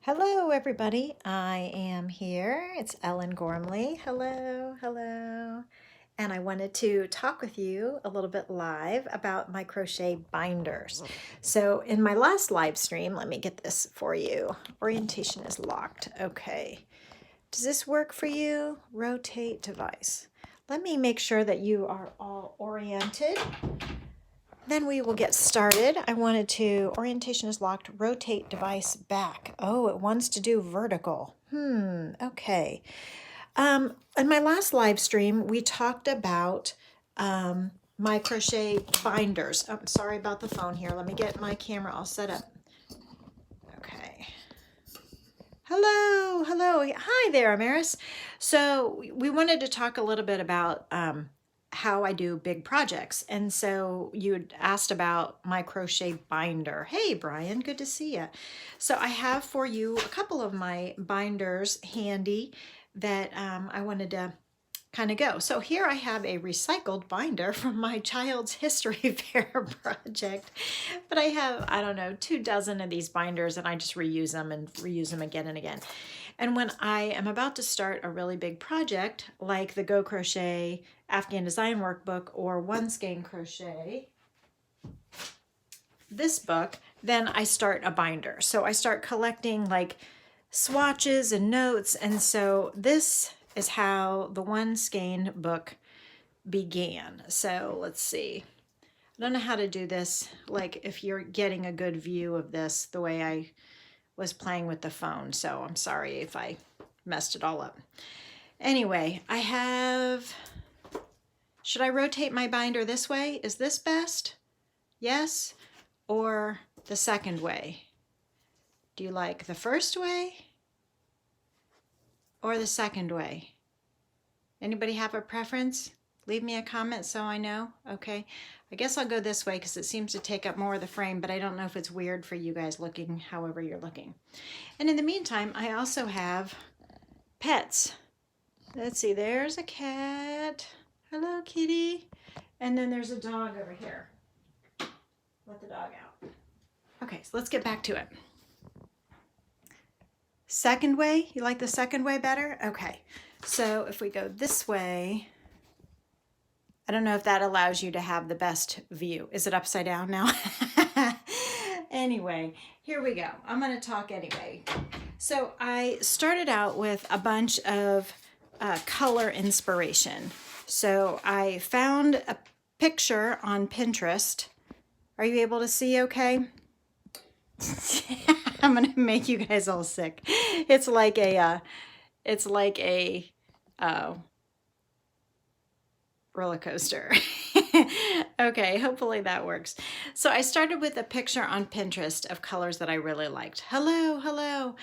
Hello, everybody. I am here. It's Ellen Gormley. Hello, hello. And I wanted to talk with you a little bit live about my crochet binders. So in my last live stream, let me get this for you. Orientation is locked. Okay. Does this work for you? Rotate device. Let me make sure that you are all oriented. Then we will get started. I wanted to, orientation is locked, rotate device back. Oh, it wants to do vertical. Okay. In my last live stream, we talked about my crochet binders. I'm sorry about the phone here. Let me get my camera all set up. Okay. Hello, hello. Hi there, Amaris. So we wanted to talk a little bit about how I do big projects. And so you had asked about my crochet binder. Hey, Brian, good to see you. So I have for you a couple of my binders handy that I wanted to kind of go. So here I have a recycled binder from my child's history fair project, but I have, I don't know, 24 of these binders and I just reuse them and reuse them again and again. And when I am about to start a really big project, like the Go Crochet Afghan Design Workbook or One Skein Crochet, this book, then I start a binder. So I start collecting like swatches and notes. And so this is how the One Skein book began. So let's see. I don't know how to do this, like if you're getting a good view of this the way I was playing with the phone. So I'm sorry if I messed it all up. Anyway, I have, should I rotate my binder this way? Is this best? Yes? Or the second way? Do you like the first way or the second way? Anybody have a preference? Leave me a comment so I know. Okay, I guess I'll go this way because it seems to take up more of the frame, but I don't know if it's weird for you guys looking however you're looking. And in the meantime, I also have pets. Let's see, there's a cat. Hello, kitty. And then there's a dog over here. Let the dog out. Okay, so let's get back to it. Second way, you like the second way better? Okay, so if we go this way, I don't know if that allows you to have the best view. Is it upside down now? Anyway, here we go. I'm going to talk anyway. So I started out with a bunch of color inspiration. So I found a picture on Pinterest. Are you able to see okay? I'm going to make you guys all sick. It's like a roller coaster. Okay, hopefully that works. So I started with a picture on Pinterest of colors that I really liked. Hello, hello.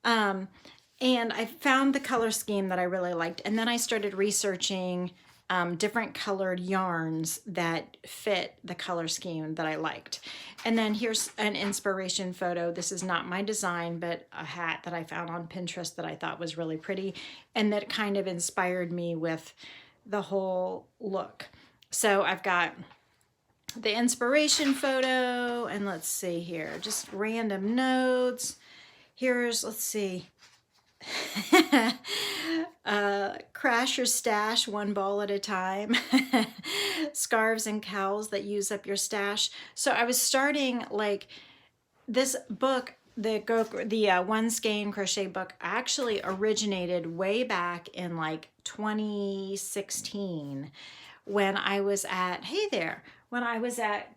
And I found the color scheme that I really liked. And then I started researching different colored yarns that fit the color scheme that I liked. And then here's an inspiration photo. This is not my design, but a hat that I found on Pinterest that I thought was really pretty and that kind of inspired me with the whole look. So I've got the inspiration photo, and let's see here, just random notes. Here's, let's see, crash your stash one ball at a time. Scarves and cowls that use up your stash. So I was starting like this book, the One Skein crochet book actually originated way back in like 2016 when I was at, hey there, when I was at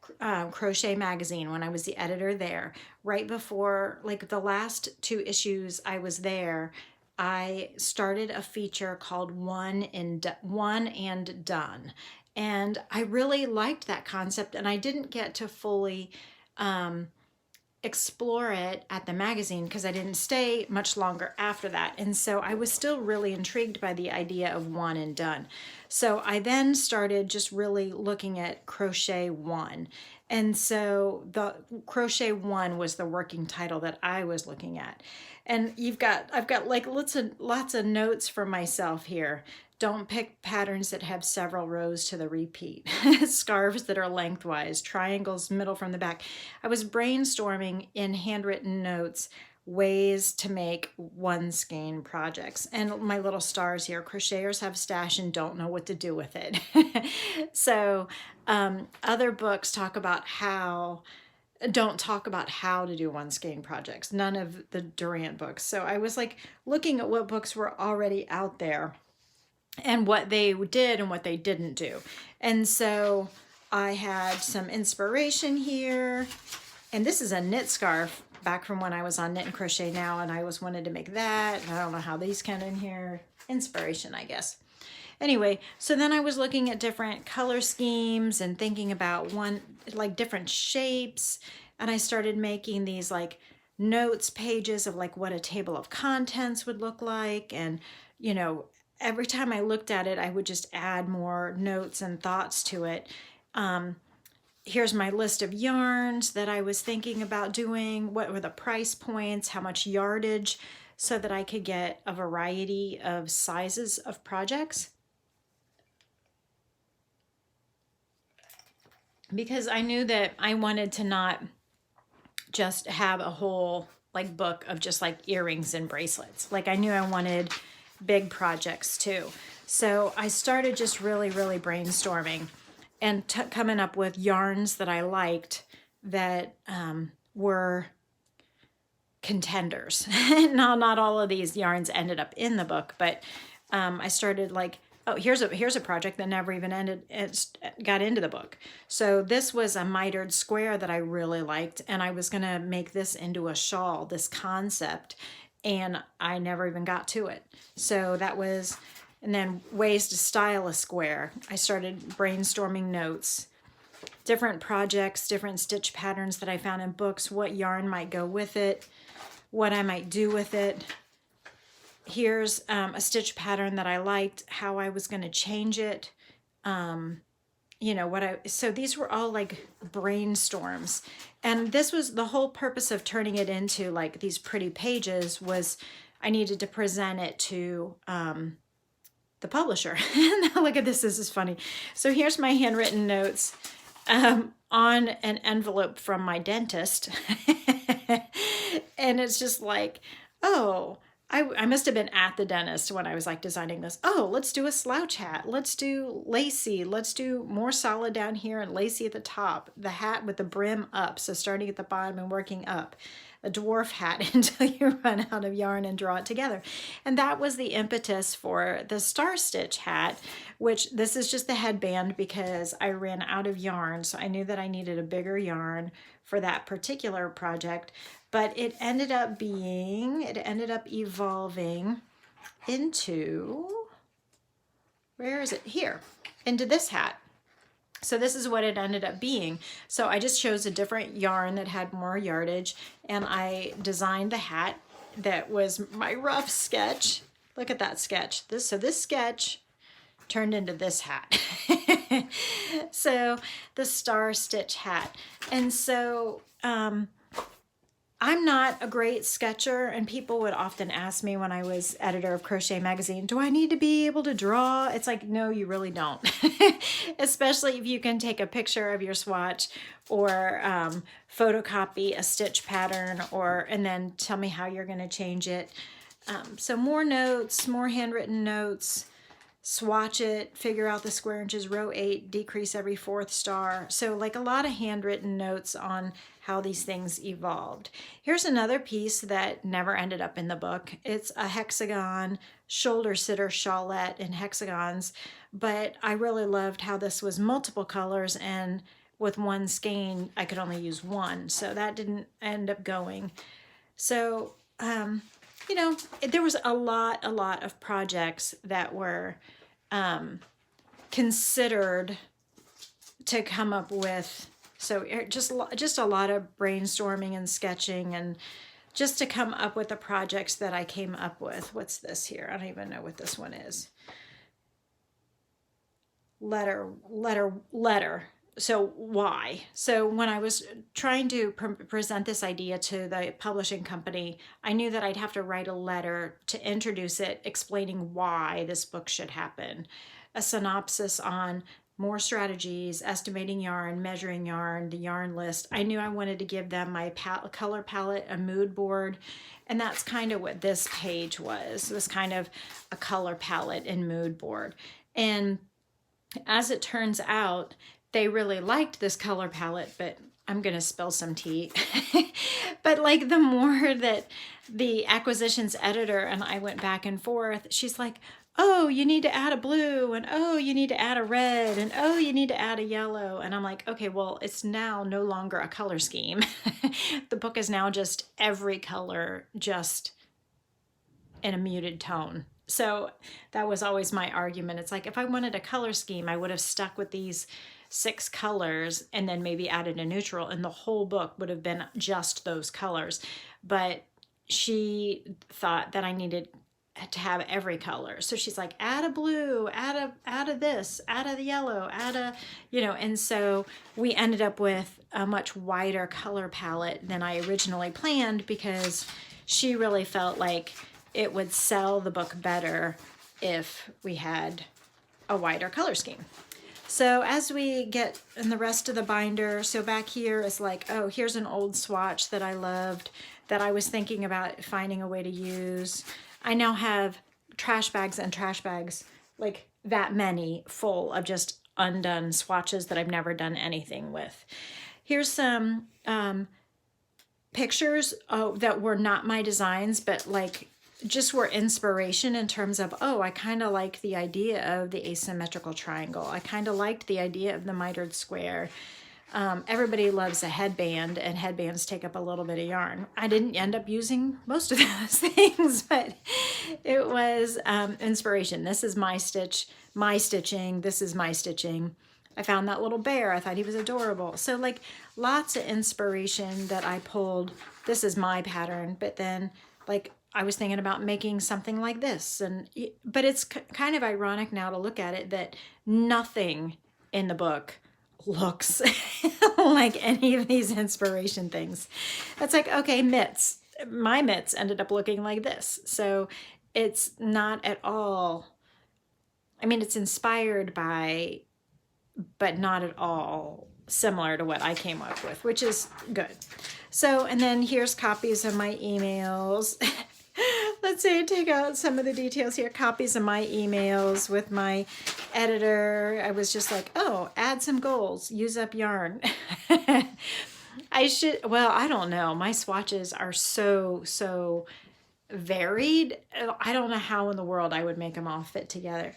Crochet Magazine, when I was the editor there, right before like the last 2 issues I was there, I started a feature called One and Done. And I really liked that concept, and I didn't get to fully explore it at the magazine because I didn't stay much longer after that. And so I was still really intrigued by the idea of One and Done. So I then started just really looking at Crochet One. And so the Crochet One was the working title that I was looking at. And I've got like lots of notes for myself here. Don't pick patterns that have several rows to the repeat. Scarves that are lengthwise, triangles middle from the back. I was brainstorming in handwritten notes ways to make one skein projects. And my little stars here, crocheters have stash and don't know what to do with it. So other books don't talk about how to do one skein projects. None of the Durant books. So I was like looking at what books were already out there and what they did and what they didn't do. And so I had some inspiration here. And this is a knit scarf back from when I was on Knit and Crochet Now, and I was wanted to make that. And I don't know how these come in here. Inspiration, I guess. Anyway, so then I was looking at different color schemes and thinking about different shapes. And I started making these like notes pages of like what a table of contents would look like. And, you know, every time I looked at it, I would just add more notes and thoughts to it. Here's my list of yarns that I was thinking about doing. What were the price points? How much yardage? So that I could get a variety of sizes of projects. Because I knew that I wanted to not just have a whole like book of just like earrings and bracelets. Like I knew I wanted big projects too. So I started just really brainstorming and coming up with yarns that I liked that were contenders. Not all of these yarns ended up in the book, but I started like, oh, here's a project that never even got into the book. So this was a mitered square that I really liked, and I was gonna make this into a shawl, this concept, and I never even got to it. So that was, and then ways to style a square. I started brainstorming notes, different projects, different stitch patterns that I found in books, what yarn might go with it, what I might do with it. Here's a stitch pattern that I liked, how I was going to change it. You know, so these were all like brainstorms. And this was the whole purpose of turning it into like these pretty pages was I needed to present it to the publisher. Now look at this is funny. So here's my handwritten notes on an envelope from my dentist. And it's just like, oh, I must have been at the dentist when I was like designing this. Oh, let's do a slouch hat. Let's do lacy. Let's do more solid down here and lacy at the top. The hat with the brim up. So starting at the bottom and working up. A dwarf hat until you run out of yarn and draw it together. And that was the impetus for the star stitch hat, which this is just the headband because I ran out of yarn. So I knew that I needed a bigger yarn for that particular project. But it ended up evolving into, where is it? Here, into this hat. So this is what it ended up being. So I just chose a different yarn that had more yardage, and I designed the hat that was my rough sketch. Look at that sketch. So this sketch turned into this hat. So the star stitch hat. And so I'm not a great sketcher, and people would often ask me when I was editor of Crochet Magazine, do I need to be able to draw? It's like, no, you really don't. Especially if you can take a picture of your swatch or photocopy a stitch pattern and then tell me how you're going to change it. So more notes, more handwritten notes, swatch it, figure out the square inches, row 8, decrease every 4th star. So like a lot of handwritten notes on how these things evolved. Here's another piece that never ended up in the book. It's a hexagon shoulder sitter shawlette in hexagons, but I really loved how this was multiple colors, and with one skein I could only use one, so that didn't end up going. So you know, there was a lot of projects that were considered to come up with. So just a lot of brainstorming and sketching, and just to come up with the projects that I came up with. What's this here? I don't even know what this one is. Letter. So why? So when I was trying to present this idea to the publishing company, I knew that I'd have to write a letter to introduce it, explaining why this book should happen. A synopsis on more strategies, estimating yarn, measuring yarn, the yarn list. I knew I wanted to give them my color palette, a mood board, and that's kind of what this page was. It was kind of a color palette and mood board. And as it turns out, they really liked this color palette, but I'm going to spill some tea. But like the more that the acquisitions editor and I went back and forth, she's like, oh, you need to add a blue, and oh, you need to add a red, and oh, you need to add a yellow. And I'm like, okay, well, it's now no longer a color scheme. The book is now just every color, just in a muted tone. So that was always my argument. It's like, if I wanted a color scheme, I would have stuck with these 6 colors and then maybe added a neutral, and the whole book would have been just those colors. But she thought that I needed to have every color. So she's like, add a blue, add a this, add a yellow, add a, and so we ended up with a much wider color palette than I originally planned, because she really felt like it would sell the book better if we had a wider color scheme. So as we get in the rest of the binder, so back here is like, oh, here's an old swatch that I loved that I was thinking about finding a way to use. I now have trash bags and trash bags, like that many, full of just undone swatches that I've never done anything with. Here's some pictures that were not my designs, but like just were inspiration in terms of, oh, I kind of like the idea of the asymmetrical triangle. I kind of liked the idea of the mitered square. Everybody loves a headband, and headbands take up a little bit of yarn. I didn't end up using most of those things, but it was inspiration. This is my stitching. This is my stitching. I found that little bear. I thought he was adorable. So like lots of inspiration that I pulled. This is my pattern, but then like I was thinking about making something like this. But it's kind of ironic now to look at it that nothing in the book looks like any of these inspiration things. It's like, okay, mitts. My mitts ended up looking like this. So it's not at all, I mean, it's inspired by, but not at all similar to what I came up with, which is good. So, and then here's copies of my emails. Let's say I take out some of the details here. Copies of my emails with my editor. I was just like, oh, add some goals, use up yarn. Well, I don't know. My swatches are so varied. I don't know how in the world I would make them all fit together.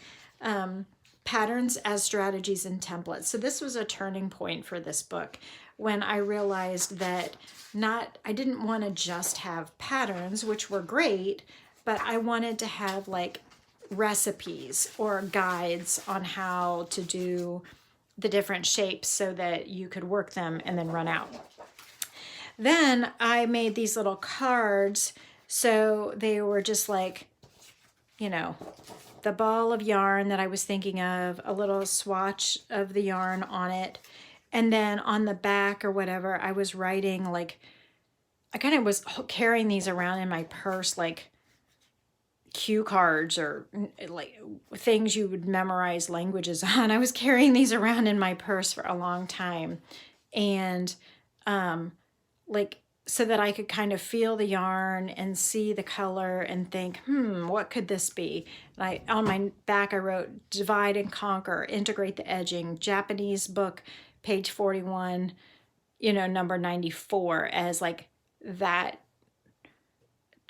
Patterns as strategies and templates. So this was a turning point for this book, when I realized that I didn't want to just have patterns, which were great, but I wanted to have like recipes or guides on how to do the different shapes so that you could work them and then run out. Then I made these little cards. So they were just like, the ball of yarn that I was thinking of, a little swatch of the yarn on it. And then on the back or whatever, I was writing like, I kind of was carrying these around in my purse, like cue cards or like things you would memorize languages on. I was carrying these around in my purse for a long time. And like, so that I could kind of feel the yarn and see the color and think, what could this be? And on my back, I wrote divide and conquer, integrate the edging, Japanese book, page 41, number 94, as like that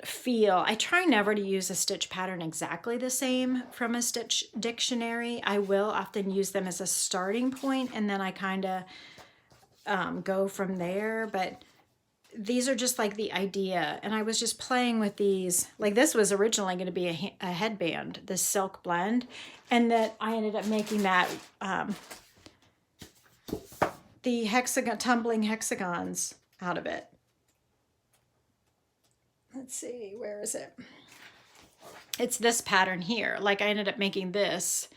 feel. I try never to use a stitch pattern exactly the same from a stitch dictionary. I will often use them as a starting point, and then I kind of go from there. But these are just like the idea, and I was just playing with these. Like this was originally going to be a headband, this silk blend, and that I ended up making that the tumbling hexagons out of it. Let's see, where is it? It's this pattern here. Like I ended up making this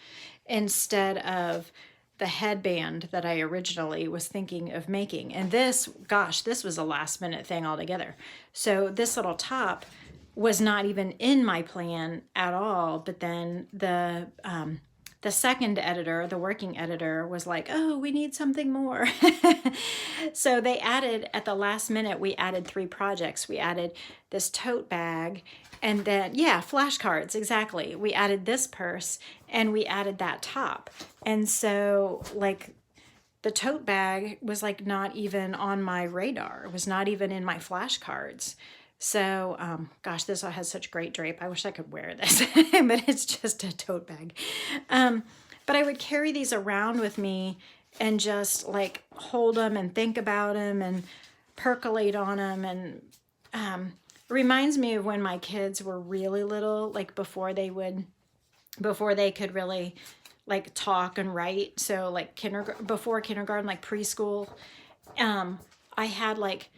instead of the headband that I originally was thinking of making. And this, gosh, this was a last minute thing altogether. So this little top was not even in my plan at all, but then the the second editor, the working editor, was like, oh, we need something more. So they added, at the last minute, we added 3 projects. We added this tote bag, and then, yeah, flashcards, exactly. We added this purse, and we added that top. And so, like, the tote bag was like not even on my radar. It was not even in my flashcards. So, gosh, this has such great drape. I wish I could wear this, but it's just a tote bag. But I would carry these around with me and just like hold them and think about them and percolate on them. And reminds me of when my kids were really little, like before they could really like talk and write. So like before kindergarten, like preschool, I had like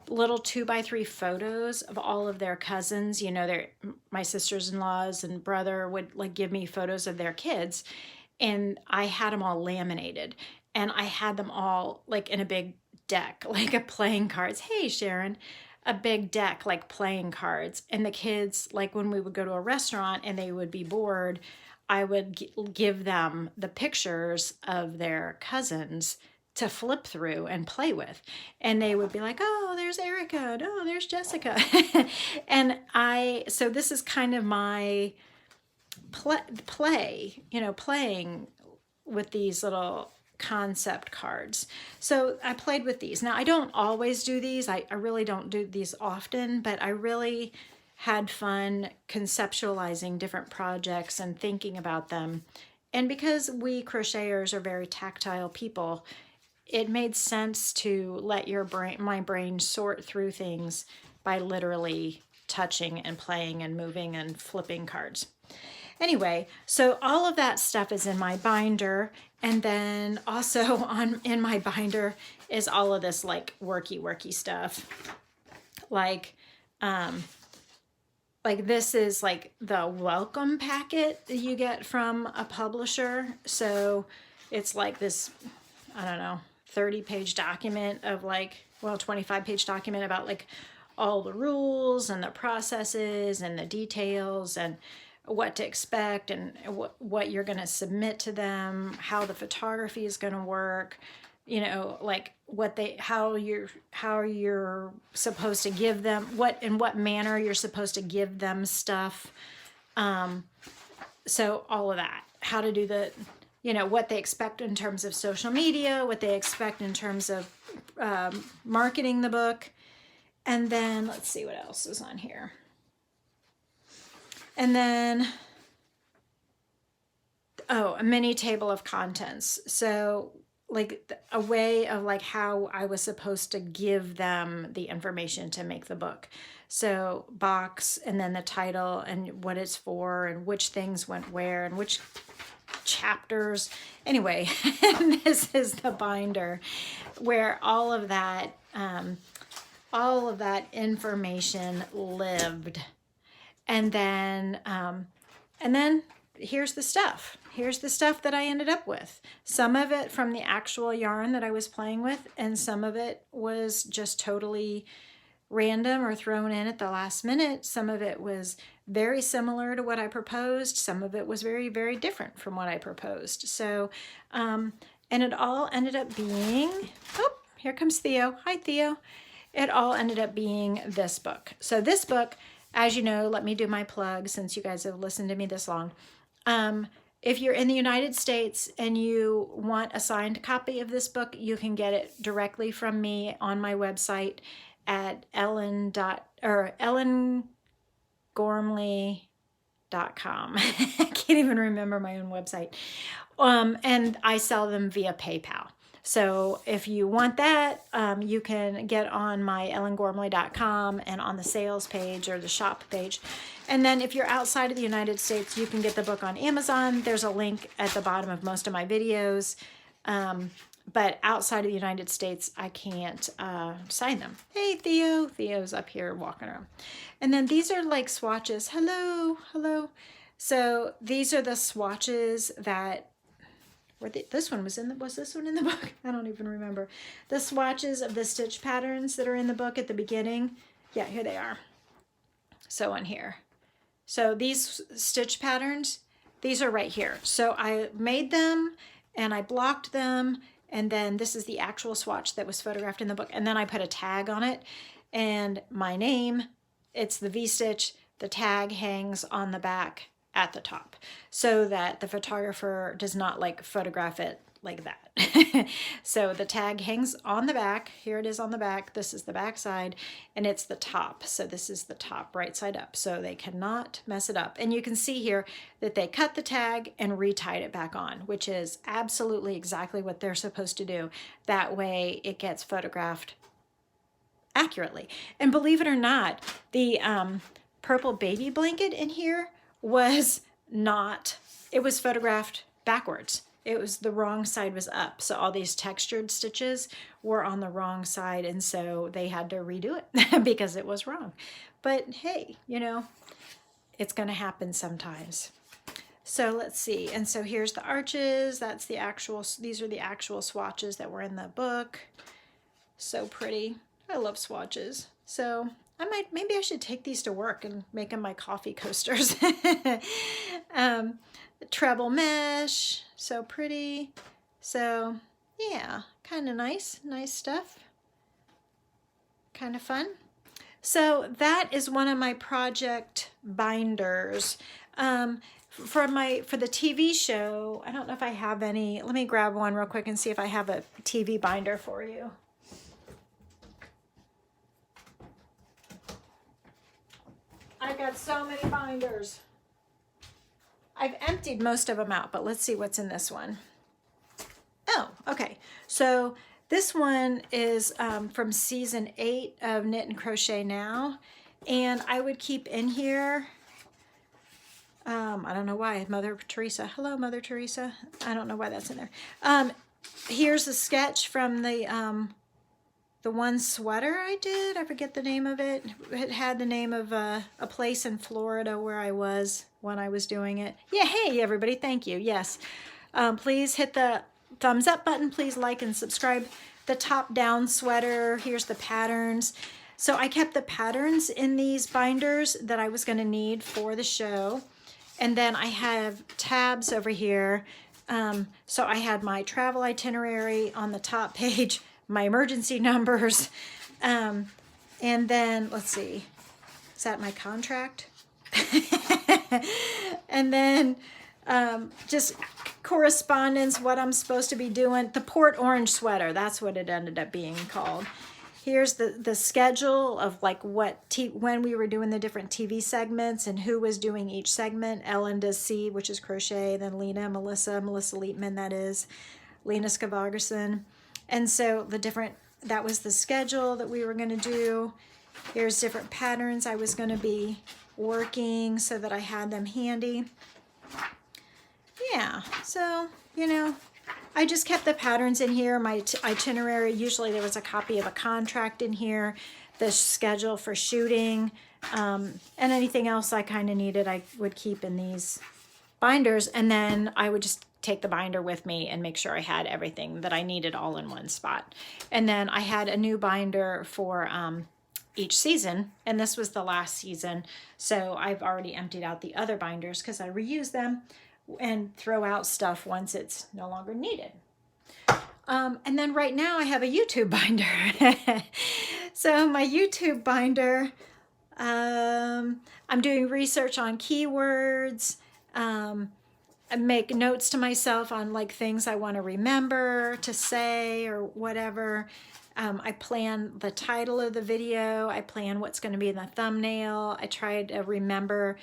little 2x3 photos of all of their cousins. You know, my sisters-in-laws and brother would like give me photos of their kids, and I had them all laminated, and I had them all like in a big deck, like a playing cards. Hey, Sharon. A big deck like playing cards. And the kids, like when we would go to a restaurant and they would be bored, I would give them the pictures of their cousins to flip through and play with. And they would be like, oh, there's Erica, and oh, there's Jessica. And so this is kind of my play, you know, playing with these little concept cards. So I played with these. Now, I don't always do these. I really don't do these often, but I really had fun conceptualizing different projects and thinking about them. And because we crocheters are very tactile people, it made sense to let my brain sort through things by literally touching and playing and moving and flipping cards. Anyway, so all of that stuff is in my binder, and then also in my binder is all of this like worky stuff. Like this is like the welcome packet that you get from a publisher. So it's like this, I don't know, 30-page document of like, well, 25-page document about like all the rules and the processes and the details and what to expect and what you're going to submit to them, how the photography is going to work, you know, like how you're supposed to give them, in what manner you're supposed to give them stuff. So all of that, how to do the, you know, what they expect in terms of social media, what they expect in terms of marketing the book. And then let's see what else is on here. And then, a mini table of contents. So like a way of like how I was supposed to give them the information to make the book. So box, and then the title and what it's for and which things went where and which chapters. Anyway, this is the binder where all of that information lived. And then here's the stuff. Here's the stuff that I ended up with. Some of it from the actual yarn that I was playing with, and some of it was just totally random or thrown in at the last minute. Some of it was very similar to what I proposed. Some of it was very, very different from what I proposed. So, and it all ended up being, oh, here comes Theo. Hi, Theo. It all ended up being this book. So this book, as you know, let me do my plug since you guys have listened to me this long. If you're in the United States and you want a signed copy of this book, you can get it directly from me on my website at ellengormley.com. I can't even remember my own website. And I sell them via PayPal. So if you want that, you can get on my ellengormley.com and on the sales page or the shop page. And then if you're outside of the United States, you can get the book on Amazon. There's a link at the bottom of most of my videos. But outside of the United States, I can't sign them. Hey, Theo. Theo's up here walking around. And then these are like swatches. Hello, hello. So these are the swatches that this one was this one in the book? I don't even remember. The swatches of the stitch patterns that are in the book at the beginning. Yeah, here they are. So on here. So these stitch patterns, these are right here. So I made them and I blocked them, and then this is the actual swatch that was photographed in the book, and then I put a tag on it and my name, it's the V-stitch, the tag hangs on the back at the top so that the photographer does not like photograph it like that. So the tag hangs on the back. Here it is on the back. This is the back side, and it's the top. So this is the top, right side up. So they cannot mess it up. And you can see here that they cut the tag and retied it back on, which is absolutely exactly what they're supposed to do. That way it gets photographed accurately. And believe it or not, the purple baby blanket in here was not, it was photographed backwards. It was the wrong side was up. So all these textured stitches were on the wrong side. And so they had to redo it because it was wrong. But hey, you know, it's going to happen sometimes. So let's see. And so here's the arches. That's the actual, these are the actual swatches that were in the book. So pretty. I love swatches. So maybe I should take these to work and make them my coffee coasters. Treble mesh, so pretty. So yeah, kind of nice stuff. Kind of fun. So that is one of my project binders. For the TV show, I don't know if I have any. Let me grab one real quick and see if I have a TV binder for you. I've got so many binders. I've emptied most of them out, but let's see what's in this one. Oh, okay. So this one is from season 8 of Knit and Crochet Now. And I would keep in here, I don't know why, Mother Teresa. Hello, Mother Teresa. I don't know why that's in there. Here's a sketch from the one sweater I did. I forget the name of it. It had the name of a place in Florida where I was when I was doing it. Yeah, hey everybody, thank you. Yes, please hit the thumbs up button. Please like and subscribe. The top down sweater, here's the patterns. So I kept the patterns in these binders that I was gonna need for the show. And then I have tabs over here. So I had my travel itinerary on the top page, my emergency numbers, and then let's see, is that my contract? And then just correspondence, what I'm supposed to be doing. The Port Orange sweater, that's what it ended up being called. Here's the schedule of like when we were doing the different TV segments and who was doing each segment. Ellen does C, which is crochet, then Lena, Melissa Leitman, that is, Lena Skavagerson. And so that was the schedule that we were going to do. Here's different patterns I was going to be working so that I had them handy. Yeah, so, you know, I just kept the patterns in here. My itinerary, usually there was a copy of a contract in here, the schedule for shooting, and anything else I kind of needed I would keep in these binders. And then I would just take the binder with me and make sure I had everything that I needed all in one spot. And then I had a new binder for each season, and this was the last season. So I've already emptied out the other binders because I reuse them and throw out stuff once it's no longer needed. And then right now I have a YouTube binder. So my YouTube binder, I'm doing research on keywords. I make notes to myself on like things I want to remember to say or whatever. I plan the title of the video. I plan what's going to be in the thumbnail. I try to remember,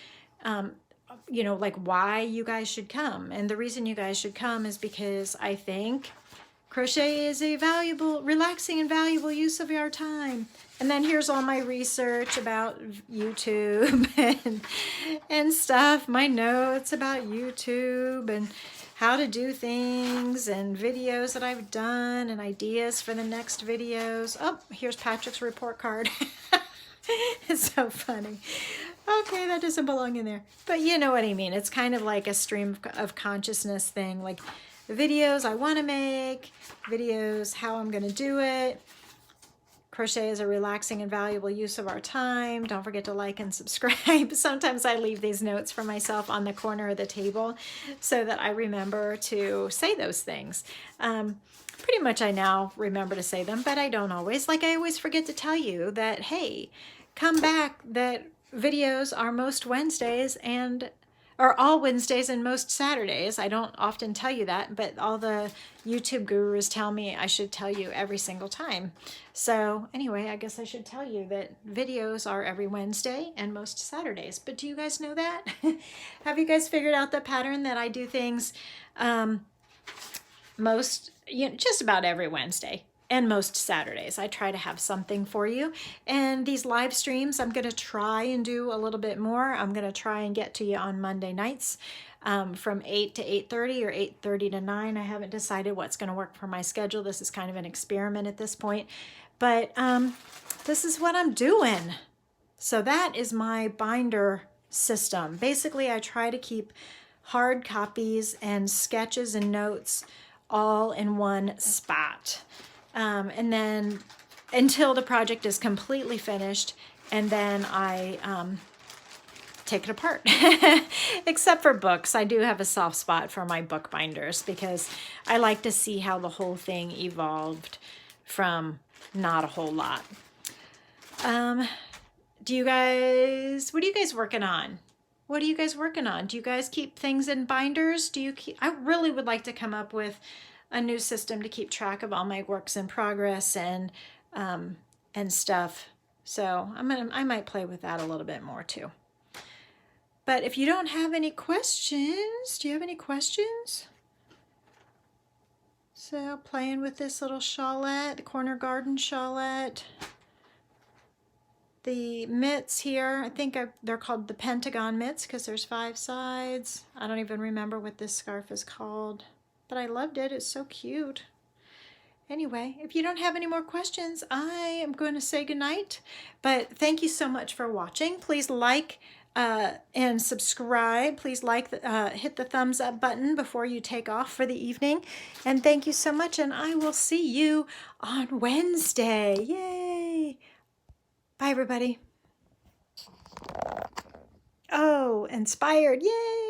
you know, like why you guys should come. And the reason you guys should come is because I think crochet is a valuable, relaxing and valuable use of our time. And then here's all my research about YouTube and stuff, my notes about YouTube and how to do things and videos that I've done and ideas for the next videos. Oh, here's Patrick's report card. It's so funny. Okay, that doesn't belong in there. But you know what I mean. It's kind of like a stream of consciousness thing, like the videos I want to make, videos how I'm going to do it. crochet is a relaxing and valuable use of our time. Don't forget to like and subscribe. Sometimes I leave these notes for myself on the corner of the table so that I remember to say those things. Pretty much I now remember to say them, but I don't always. Like I always forget to tell you that, hey, come back, that videos are most Wednesdays and or all Wednesdays and most Saturdays. I don't often tell you that, but all the YouTube gurus tell me I should tell you every single time. So anyway, I guess I should tell you that videos are every Wednesday and most Saturdays. But do you guys know that? Have you guys figured out the pattern that I do things just about every Wednesday and most Saturdays? I try to have something for you. And these live streams, I'm going to try and do a little bit more. I'm going to try and get to you on Monday nights from 8 to 8:30 or 8:30 to 9. I haven't decided what's going to work for my schedule. This is kind of an experiment at this point. But this is what I'm doing. So that is my binder system. Basically, I try to keep hard copies and sketches and notes all in one spot. And then until the project is completely finished, and then I take it apart. Except for books. I do have a soft spot for my book binders because I like to see how the whole thing evolved from not a whole lot. What are you guys working on? What are you guys working on? Do you guys keep things in binders? I really would like to come up with a new system to keep track of all my works in progress and stuff. So I might play with that a little bit more too. But if you don't have any questions, do you have any questions? So playing with this little shawlette, corner garden shawlette. The mitts here, I think they're called the pentagon mitts because there's 5 sides. I don't even remember what this scarf is called, but I loved it. It's so cute. Anyway, if you don't have any more questions, I am going to say goodnight. But thank you so much for watching. Please like and subscribe. Please hit the thumbs up button before you take off for the evening. And thank you so much, and I will see you on Wednesday. Yay! Bye, everybody. Oh, inspired. Yay!